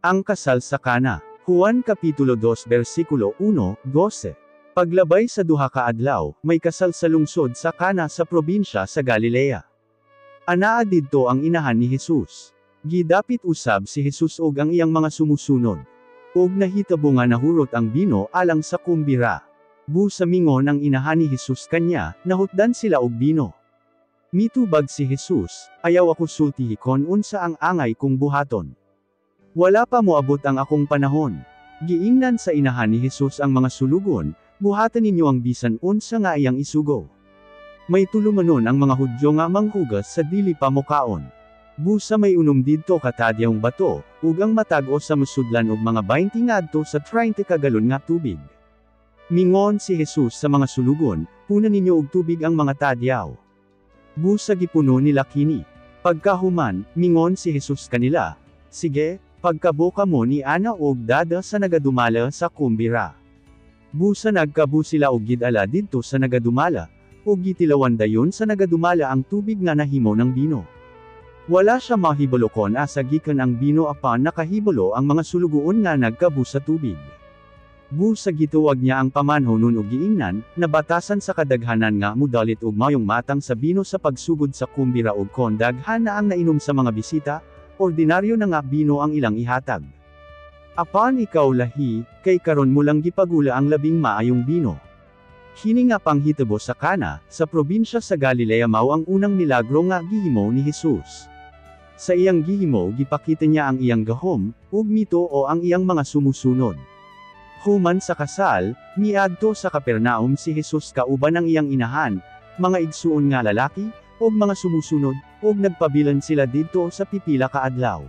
Ang kasal sa Kana. Juan Kapitulo 2 versikulo 1-12. Paglabay sa duha ka adlaw, may kasal sa lungsod sa Kana sa probinsya sa Galilea. Anaa didto ang inahan ni Jesus. Gidapit usab si Jesus og ang iyang mga sumusunod. Og nahitabo nga nahurot ang bino alang sa kumbira. Busa mingon ang inahan ni Jesus kanya, nahutdan sila og bino. Mitubag si Jesus, ayaw ako sultihikon unsa ang angay kong buhaton. Wala pa moabot ang akong panahon. Giingnan sa inahan ni Jesus ang mga sulugon, buhatan ninyo ang bisan unsa nga iyang isugo. May tulumanon ang mga Hudyo nga manghugas sa dili pa mokaon. Busa may unom didto katadyang bato, ug ang matag-o sa musudlan og mga 20 ngadto sa 30 ka galon nga tubig. Mingon si Jesus sa mga sulugon, punan ninyo og tubig ang mga tadyaw. Busa gipuno nila kini. Pagkahuman, mingon si Jesus kanila, sige, pagkaboka mo ni ana og dada sa nagadumala sa kumbira. Busa nagkabu sila og gidala didto sa nagadumala, ug gitilawan dayon sa nagadumala ang tubig nga nahimo ng bino. Wala siya mahibolokon asa gikan ang bino apan nakahibolo ang mga sulugoon nga nagkabu sa tubig. Busa gituwag niya ang pamanhonon ug giingnan, nabatasan sa kadaghanan nga mudalit og mayong matang sa bino sa pagsugod sa kumbira ug kon daghan na ang nainom sa mga bisita, ordinaryo na nga bino ang ilang ihatag. Apan ikaw lahi, kay karon mo lang gipagula ang labing maayong bino. Kini nga panghitabo sa Kana, sa probinsya sa Galilea mao ang unang milagro nga gihimo ni Jesus. Sa iyang gihimo gipakita niya ang iyang gahom, ug mito o ang iyang mga sumusunod. Human sa kasal, miadto sa Capernaum si Jesus kauban ang iyang inahan, mga igsuon nga lalaki, ug mga sumusunod, ug nagpabilan sila didto sa pipila ka adlaw.